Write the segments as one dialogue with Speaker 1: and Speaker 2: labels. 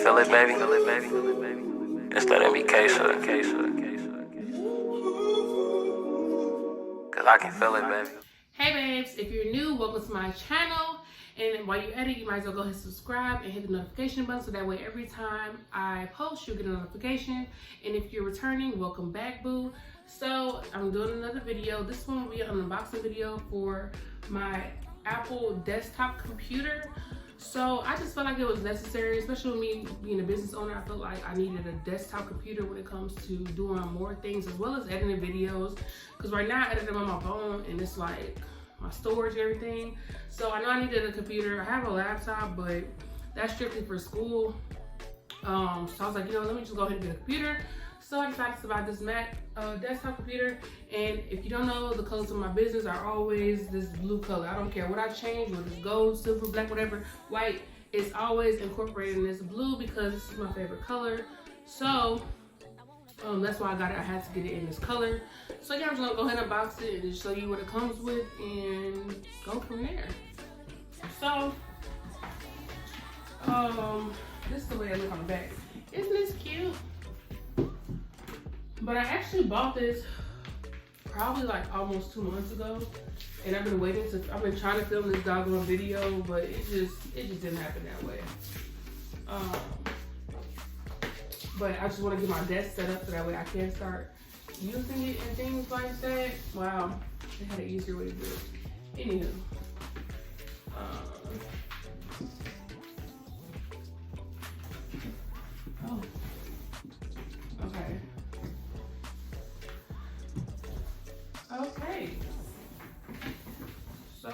Speaker 1: feel it, baby? It's that MBK shit. Cause I can feel it, baby.
Speaker 2: Hey babes, if you're new, welcome to my channel. And while you're at it, you might as well go ahead and subscribe and hit the notification button so that way every time I post, you'll get a notification. And if you're returning, welcome back, boo. So I'm doing another video. This one will be an unboxing video for my Apple desktop computer. So I just felt like it was necessary, especially with me being a business owner. I felt like I needed a desktop computer when it comes to doing more things as well as editing videos. Because right now I edit them on my phone and it's like my storage and everything. So I know I needed a computer. I have a laptop, but that's strictly for school. So I was like, let me just go ahead and get a computer. So I decided to buy this Mac desktop computer. And if you don't know, the colors of my business are always this blue color. I don't care what I change, whether it's gold, silver, black, whatever, white, it's always incorporated in this blue because this is my favorite color. So that's why I got it. I had to get it in this color. So yeah, I'm just gonna go ahead and unbox it and just show you what it comes with and go from there. So, this is the way it looks on the back. Isn't this cute? But I actually bought this probably like almost 2 months ago, and I've been trying to film this doggone video, but it just didn't happen that way. But I just want to get my desk set up so that way I can start using it and things like that. Wow, they had an easier way to do it. Anywho, oh, okay. Okay, so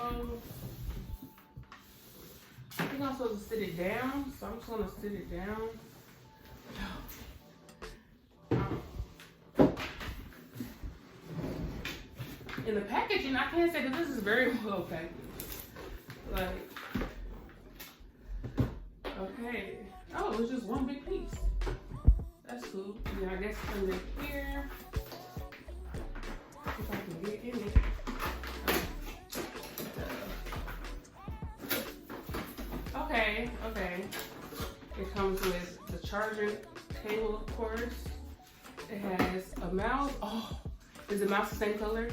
Speaker 2: I think I'm supposed to sit it down, so I'm just gonna sit it down. In the packaging, I can't say that this is very well packaged. Like, okay. Oh, it's just one big piece. That's cool. Yeah, I guess it's in here. If I can get in it. Okay. It comes with the charger cable, of course. It has a mouse. Oh, is the mouse the same color?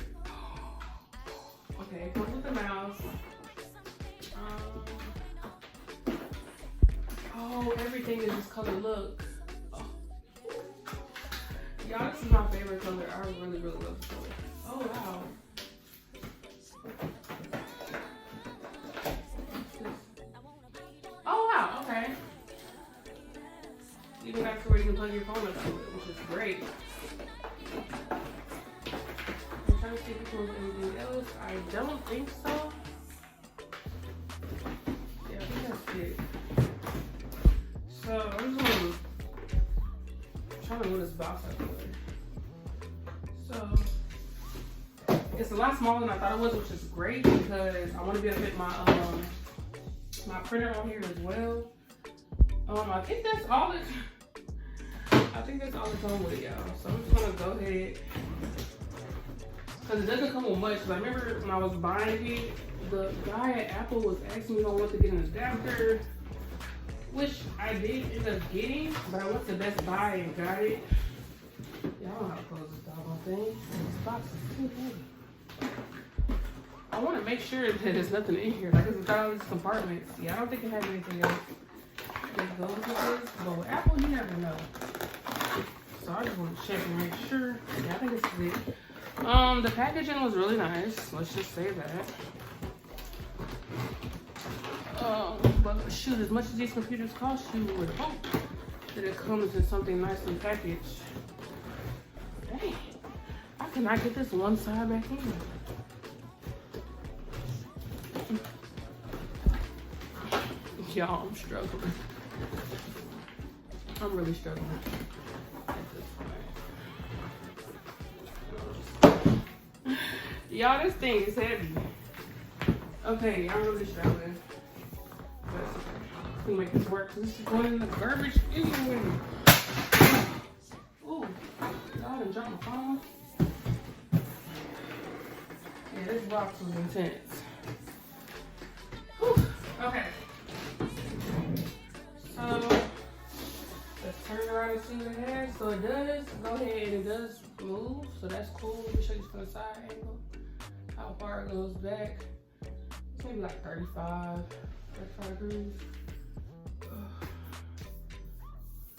Speaker 2: Okay, it comes with the mouse. Oh, everything is this color. Look. Oh. Y'all, this is my favorite color. I really love this color. Oh, wow. Oh, wow, okay. Even got to where you can plug your phone up to it, which is great. I'm trying to see if it comes with anything else. I don't think so. Yeah, I think that's it. So I'm just trying to move this box out of the way. So it's a lot smaller than I thought it was, which is great because I want to be able to fit my my printer on here as well. I think that's all it's on with it, y'all. So I'm just gonna go ahead. Because it doesn't come with much. Because I remember when I was buying it, the guy at Apple was asking me what to get an adapter, which I did end up getting, but I went to Best Buy and got it. Y'all don't know how to close this doggone thing. This box is too heavy. I want to make sure that there's nothing in here. Like, it's got all these compartments. Yeah, I don't think it has anything else that goes with this. But with Apple, you never know. So I just want to check and make sure. Yeah, I think this is it. The packaging was really nice. Let's just say that. But shoot, as much as these computers cost, you would hope that it comes in something nicely packaged. Dang, I cannot get this one side back in. Y'all, I'm struggling. I'm really struggling at this point. Y'all, this thing is heavy. Okay, I'm really struggling. But we can make this work. This is going in the garbage anyway. Ooh, y'all done dropped my phone. Yeah, this box was intense. Whew. Okay. So see what it has. So it does go ahead and it does move. So that's cool. Let me show you from the side angle how far it goes back. It's maybe like 35 degrees.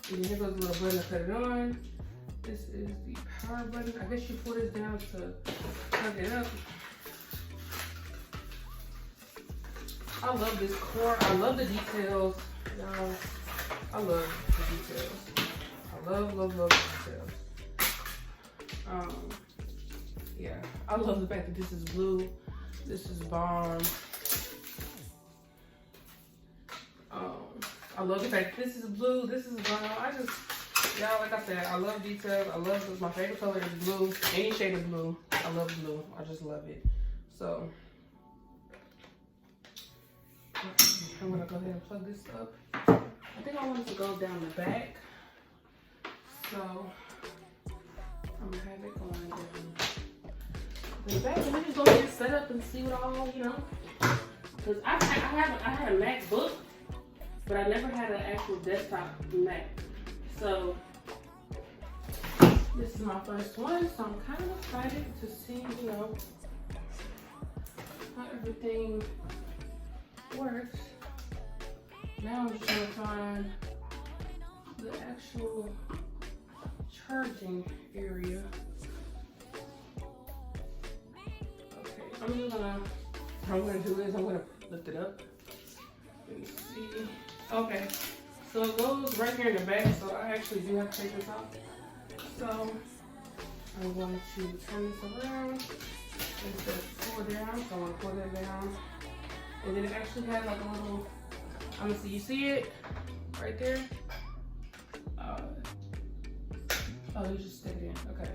Speaker 2: And then here goes a little button to cut it on. This is the power button. I guess you pull this down to plug it up. I love this core. I love the details, y'all. I love the details. I love the details. Yeah, I love the fact that this is blue. This is bomb. I love the fact that this is blue. This is bomb. Y'all, like I said, I love details. I love this. My favorite color is blue. Any shade of blue. I love blue. I just love it. So I'm gonna go ahead and plug this up. I think I want it to go down the back. So I'm gonna have it going down the back. And we just go ahead and set up and see what all, you know. Cause I had a MacBook, but I never had an actual desktop Mac. So this is my first one, so I'm kind of excited to see, you know, how everything works. Now I'm just gonna find the actual charging area. Okay, I'm gonna do this. I'm gonna lift it up. Let me see. Okay, so it goes right here in the back. So I actually do have to take this off. So I'm going to turn this around and pull it down. So I'm gonna pull that down. And then it actually has like a little, I'm gonna see, you see it right there? Oh, you just stick it in, okay.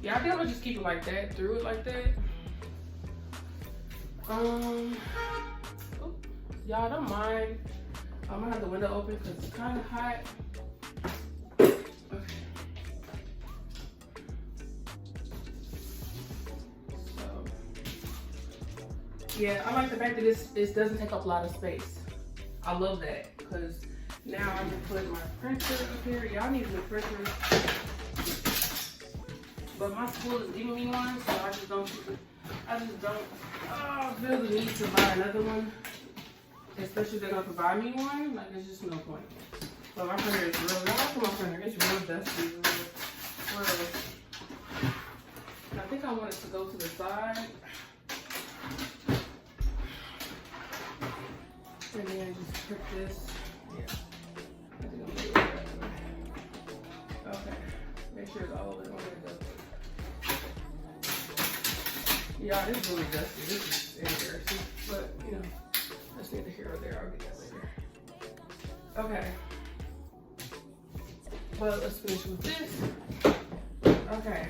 Speaker 2: Yeah, I think I'm gonna just keep it like that, through it like that. Y'all don't mind. I'm gonna have the window open because it's kind of hot. Okay. So, yeah, I like the fact that this doesn't take up a lot of space. I love that because now I can put my printer up here. Y'all need a new printer. But my school is giving me one, so I just don't feel the need to buy another one. Especially if they're gonna provide me one, like there's just no point. But my printer is real, I like my printer, it's real dusty, real. And I think I want it to go to the side. And then just put this, yeah. I think I'm gonna do it that way. Okay, make sure it's all the way on there. Yeah, it's really dusty. This is embarrassing, but you know, that's neither here or there. I'll get that later. Okay. Well, let's finish with this. Okay.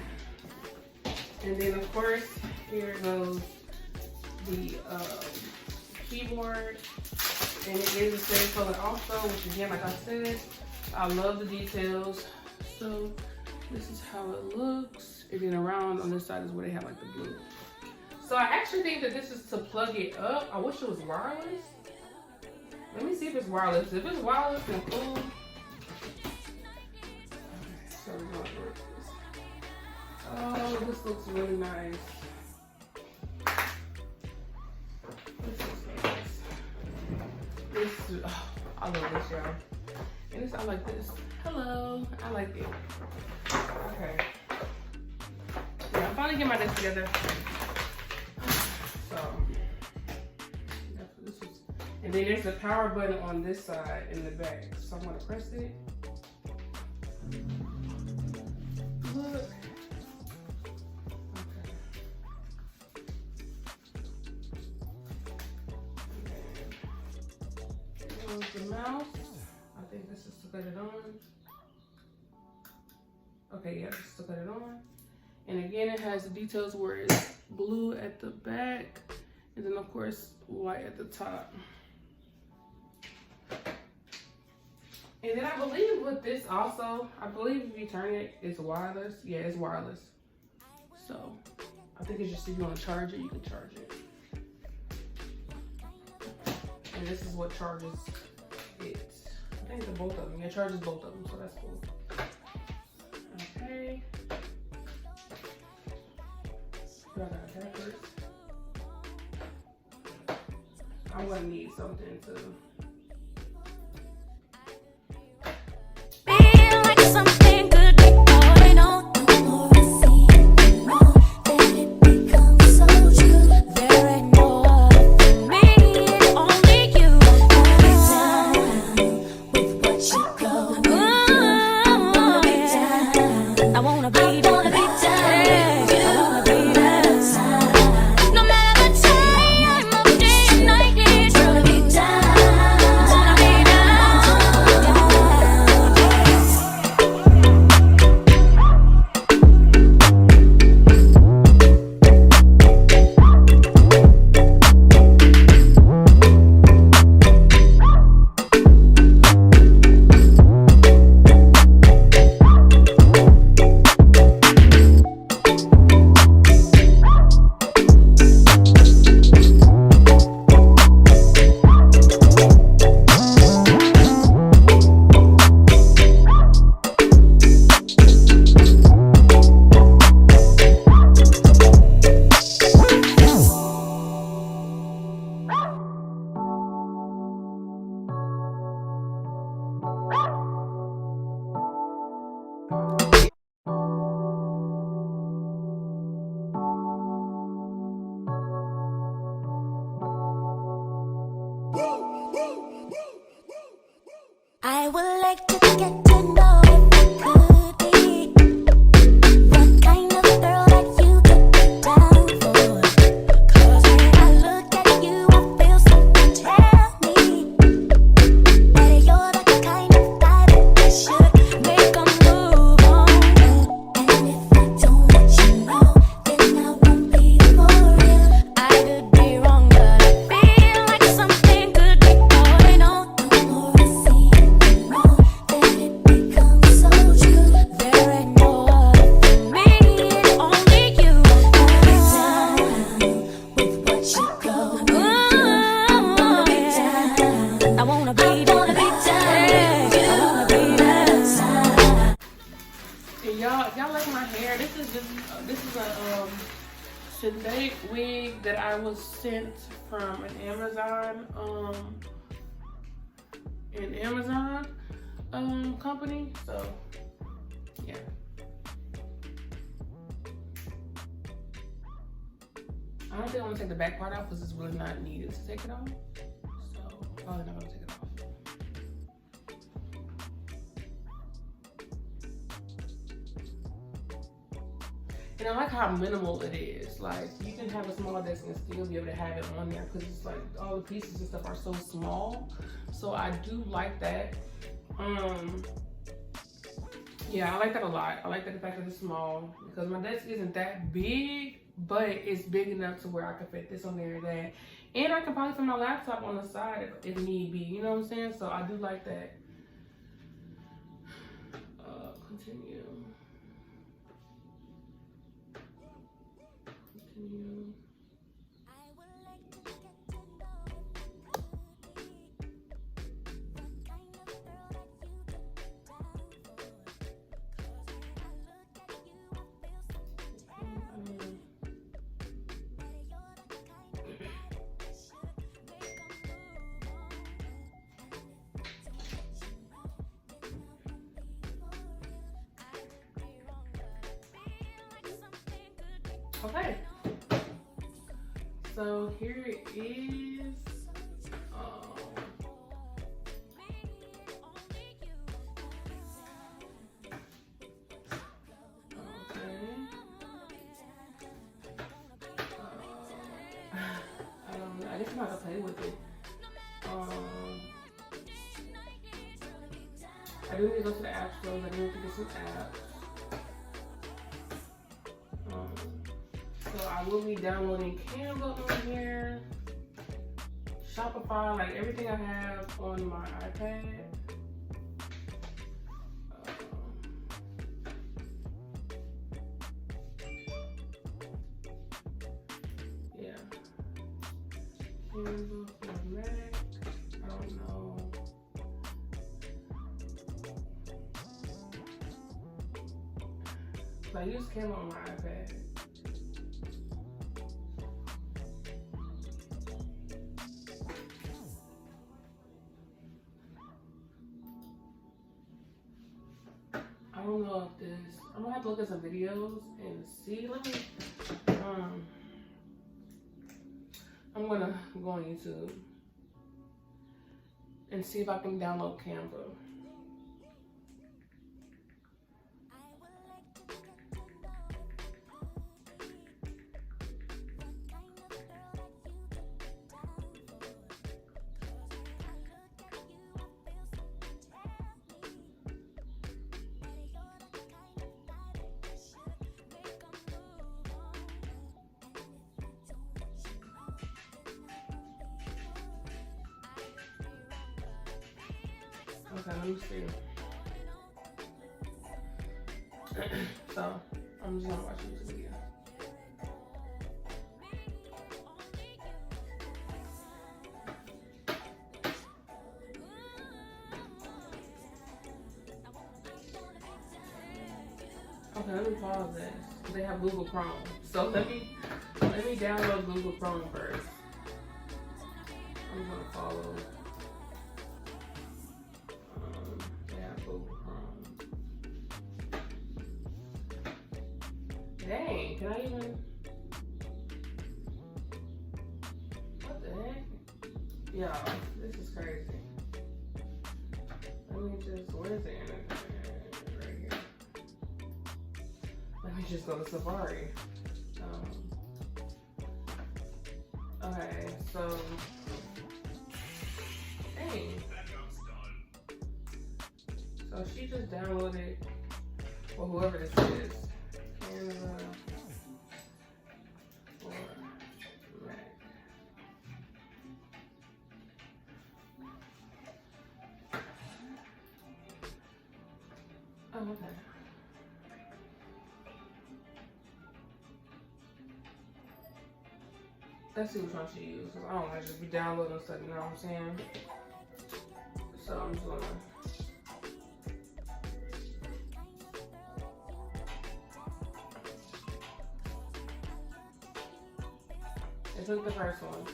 Speaker 2: And then of course, here goes the keyboard. And it is the same color also, which again, like I said, I love the details. So this is how it looks. And then around on this side is where they have like the blue. So I actually think that this is to plug it up. I wish it was wireless. Let me see if it's wireless. If it's wireless, then cool. Okay, so we're gonna work this. Oh, this looks really nice. This looks nice. This, oh, I love this, y'all. And this, I like this. Hello, I like it. Okay. Yeah, I'm finally getting my desk together. So, that's what this is. And then there's the power button on this side in the back. So I'm gonna press it. Look. Okay. And then the mouse. I think this is to cut it on. Okay, yeah, this is to cut it on. And again, it has the details where it's blue at the back, and then of course, white at the top. And then I believe with this also, I believe if you turn it, it's wireless. Yeah, it's wireless. So, I think it's just if you want to charge it, you can charge it. And this is what charges it. I think it's both of them. It charges both of them, so that's cool. Okay. So I got that first. I'm gonna need something to.
Speaker 3: Feel like something could be going on. The more I see it wrong, then it becomes so true. There ain't no other for me, it's only you. Down with what you're going through. I wanna be down. I wanna be down. I wanna be down. No matter the time of day and night, it's gonna be down. Wanna be I would like to get to know if it could be the kind of girl that you could be down for. 'Cause when I look at you, I feel something tell me that you're the kind of guy that I should make a move on. And if I don't let you know, then I won't be for real. I could be wrong, but I feel like something could be going on. The more I see it wrong, then it becomes so true. There ain't no other for me, it's only you. Down with what you're going through. I wanna be down. I wanna be down.
Speaker 2: And y'all like my hair? This is a synthetic wig that I was sent from an Amazon company. So yeah. I don't think I'm gonna take the back part out because it's really not needed to take it off. So probably not gonna take it off. And I like how minimal it is. Like, you can have a small desk and still be able to have it on there because it's like all the pieces and stuff are so small. So I do like that. Yeah, I like that a lot. I like that the fact that it's small because my desk isn't that big, but it's big enough to where I can fit this on there and that. And I can probably fit my laptop on the side if need be. You know what I'm saying? So I do like that. Continue.
Speaker 3: I would like to get to know if it could be the kind of girl that you could be down for. 'Cause when I look at you, I feel something tell me that you're the kind of guy that I should make a move on. And if I don't let you know, then I won't be for real. I could be wrong, but I feel like something could be.
Speaker 2: Okay. So here it is. I guess I'm not gonna play with it. I do need to go to the app stores. I do need to get some apps. So I will be downloading Canva on here, Shopify, like everything I have on my iPad. Yeah. Canva for Mac. I don't know. I use Canva on my iPad. I don't know if this. I'm gonna have to look at some videos and see. Let me. I'm gonna go on YouTube and see if I can download Canva. Okay, let me see. So, I'm just gonna watch this video. Okay, let me pause this. They have Google Chrome. So let me download Google Chrome first. I'm gonna follow. Dang, can I even? What the heck? Y'all, this is crazy. Let me just, where's the internet? Right here. Let me just go to Safari. Okay, so, dang. So she just downloaded, well, whoever this is. Canva for Mac. Oh, okay. Let's see which one she uses. I don't want to just be downloading stuff, you know what I'm saying? So I'm just gonna. I took the first one.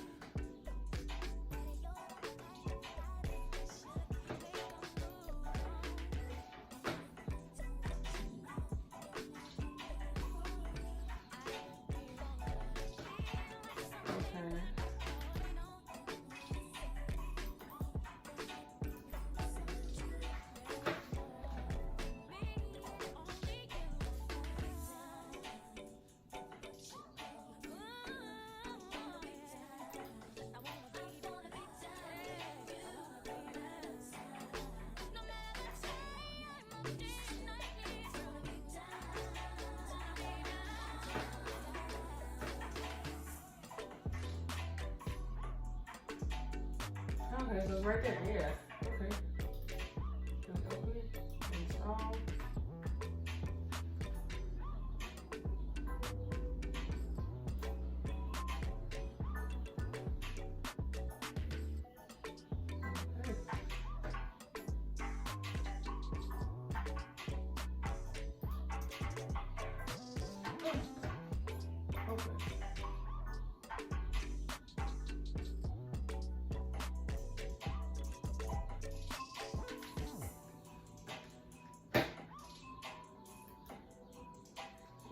Speaker 2: Okay, so it's right there, yeah. Okay. Just open it, install.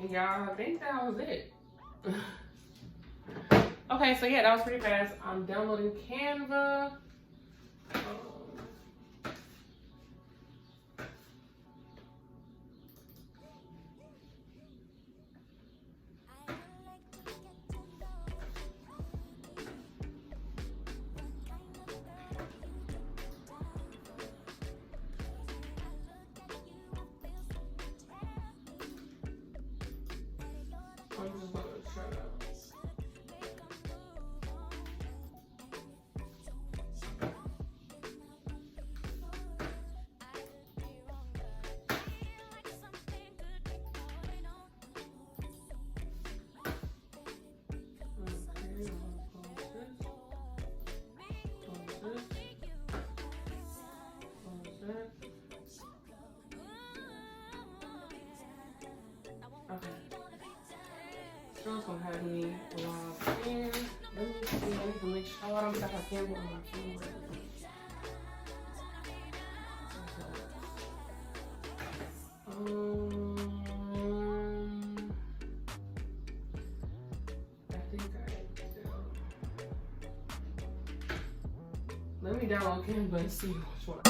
Speaker 2: Y'all, I think that was it. Okay, so yeah, that was pretty fast. I'm downloading Canva. I'm just gonna shut up. Girls gonna have me logged in. Let me see. I need to make sure I don't get a camera on my camera. I think I do. Let me download Canva and see which one.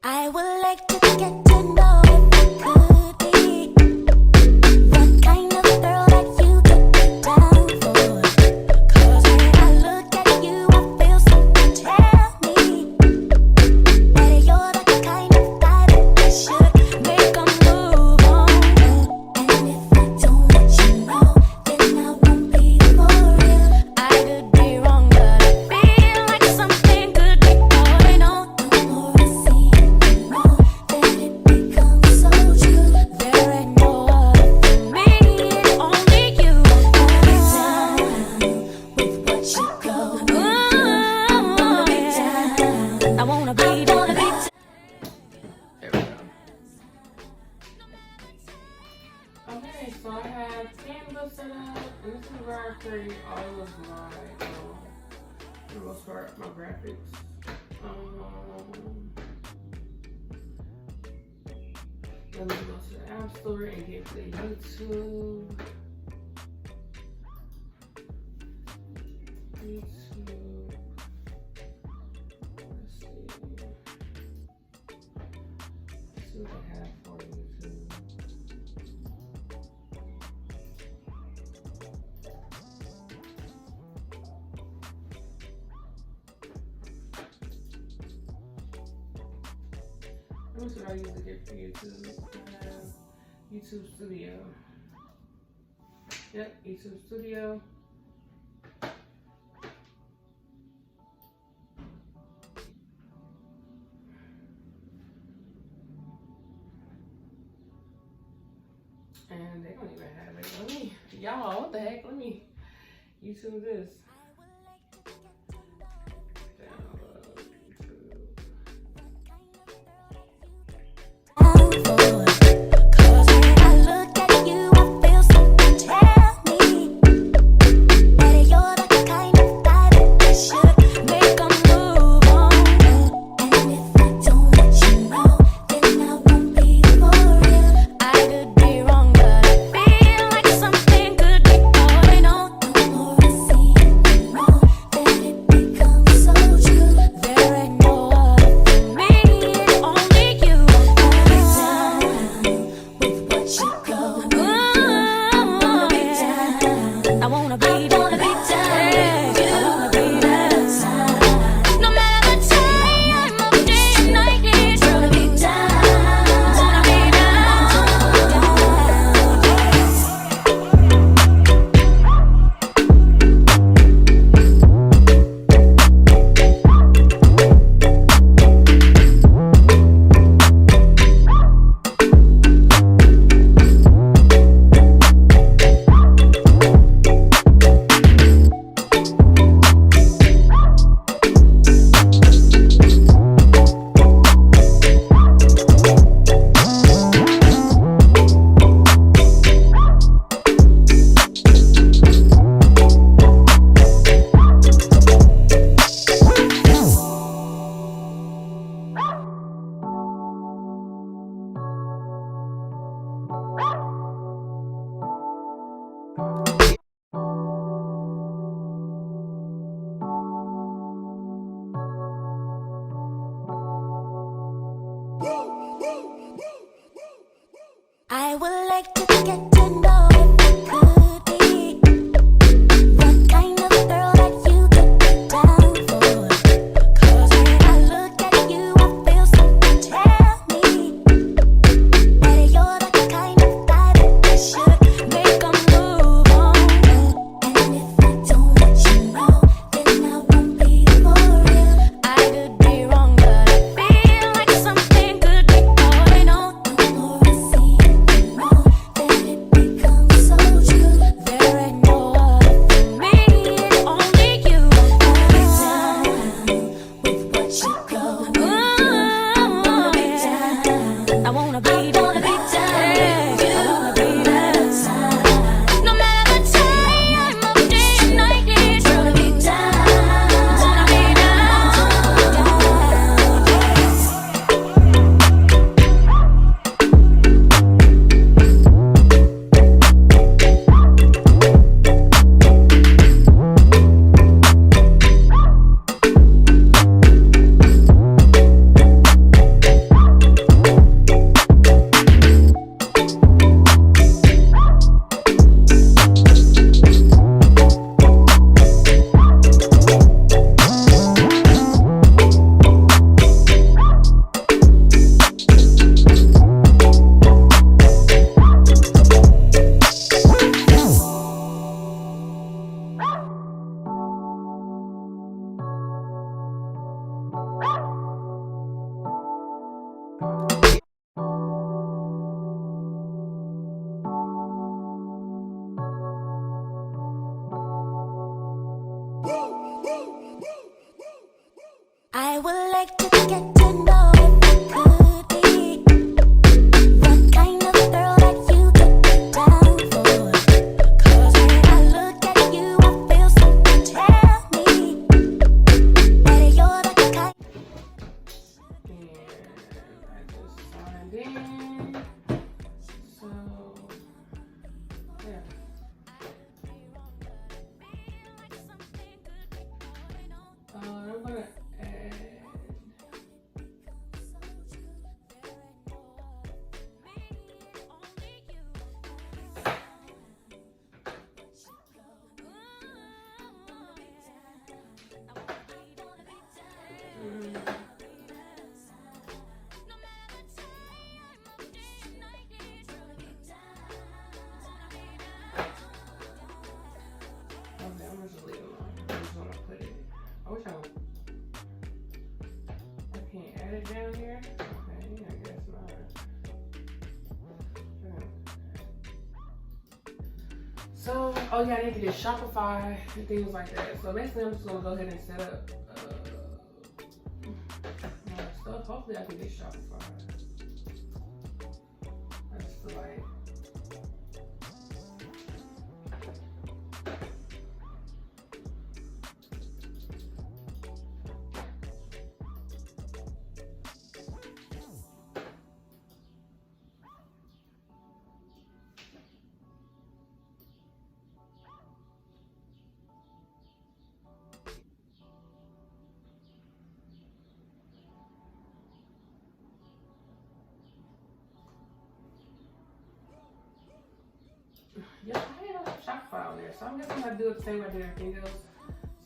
Speaker 3: I would like to get to know if it could be the kind of girl that you could be down for. 'Cause when I look at you, I feel something tell me that you're the kind of guy that I should make a move on. And if I don't let you know, then I won't be for real. I could be wrong, but I feel like something could be going on. The more I see it, the more that it becomes so true. There ain't no other for me, it's only you. With what you go through, I wanna be down. I wanna be down.
Speaker 2: There we go. Okay, so I have Canva set up, and this is where I create all of my, for the most part, my graphics. Let me go to the App Store and get the YouTube. Let's see. Let's see what I have for YouTube. Let me see what I usually get for YouTube. I have YouTube Studio. Yep, YouTube Studio. And they don't even have it. Let me, y'all, what the heck? Let me YouTube this.
Speaker 3: Cause when I look at you, I feel something tell me that you're the kind of guy that I should make a move on. And if I don't let you know, then I won't be for real. I could be wrong, but I feel like something could be going on. The more I see it, the more that it becomes so true. There ain't no other for me, it's only you. like to get to know if I could be the kind of girl that you could be down for. 'Cause when I look at you, I feel something tell me that you're the kind.
Speaker 2: And I just signed in. So, yeah. I'm gonna add. Okay, I'm just leave it alone. I'm just gonna put it. I wish I can't add it down here. Okay, I guess not. So, oh yeah, I need to get Shopify and things like that. So basically, I'm just gonna go ahead and set up my stuff. Hopefully, I can get Shopify. I just feel like. Yeah, I had a Shopify on there, so I'm just gonna do it the same way I did everything else.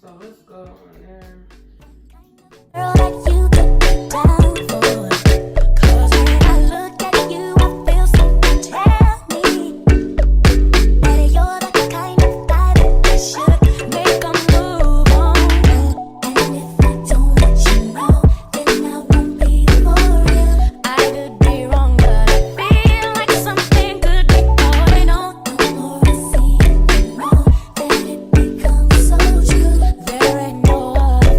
Speaker 2: So let's go on there.
Speaker 3: Girl that you could be down for. 'Cause when I look at you, I feel something tell me that you're the kind of guy that I should make a move on. And if I don't let you know, then I won't be for real. I could be wrong, but I feel like something could be going on. The more I see it wrong, then it becomes so true. There ain't no other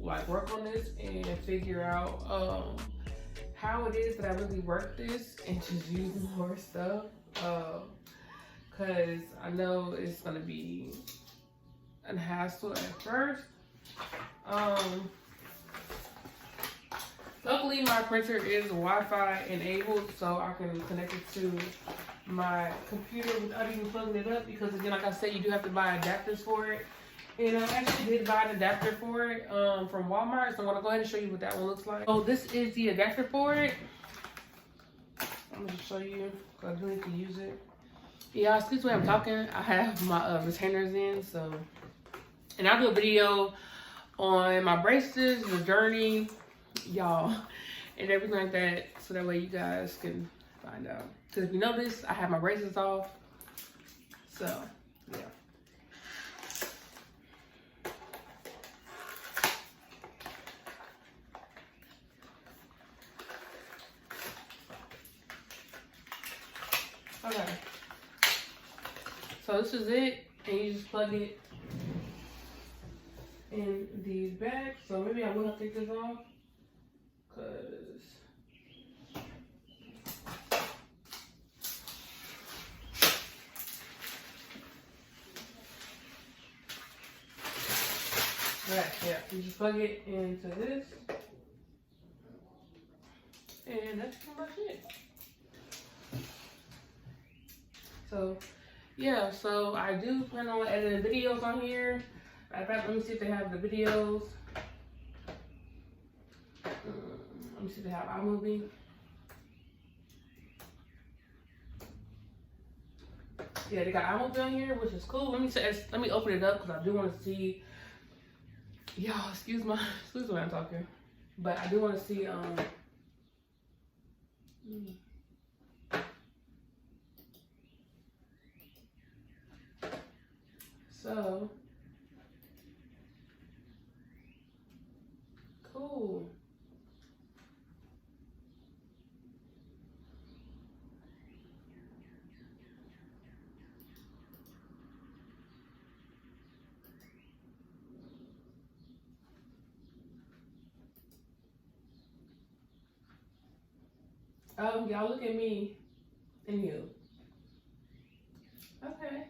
Speaker 2: like work on this and figure out how it is that I really work this and just use more stuff. Cause I know it's gonna be a hassle at first. Luckily my printer is Wi-Fi enabled, so I can connect it to my computer without even plugging it up, because again, like I said, you do have to buy adapters for it. And I actually did buy an adapter for it from Walmart, so I'm gonna go ahead and show you what that one looks like. So this is the adapter for it. I'm gonna show you, because I do need to use it. Yeah, excuse me, I'm talking. I have my retainers in, so. And I'll do a video on my braces, the journey, y'all, and everything like that, so that way you guys can find out. Because if you notice, I have my braces off, so yeah. Okay, so this is it, and you just plug it in these bags. So maybe I will have to take this off, cause right, yeah, you just plug it into this, and that's pretty much it. So yeah, so I do plan on editing videos on here. In fact, let me see if they have the videos. Let me see if they have iMovie. Yeah, they got iMovie on here, which is cool. Let me open it up, because I do want to see. Y'all, excuse me when I'm talking, but I do want to see so cool. Y'all look at me and you. Okay.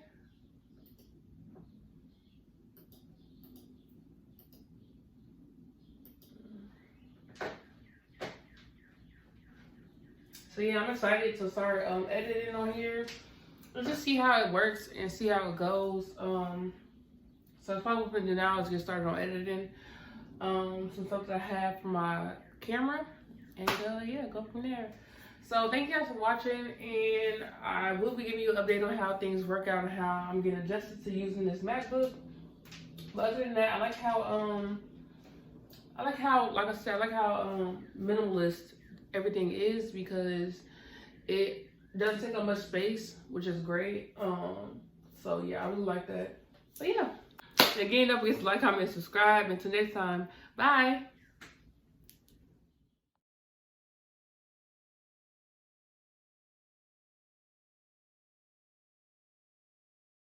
Speaker 2: So yeah, I'm excited to start editing on here. Let's just see how it works and see how it goes. So what I'm gonna do now is get started on editing some stuff that I have for my camera, and yeah, go from there. So thank you guys for watching, and I will be giving you an update on how things work out and how I'm getting adjusted to using this MacBook. But other than that, I like how like I said, I like how minimalist everything is, because it doesn't take up much space, which is great. So yeah, I really like that. But yeah, again, don't forget to like, comment, subscribe. Until next time, bye.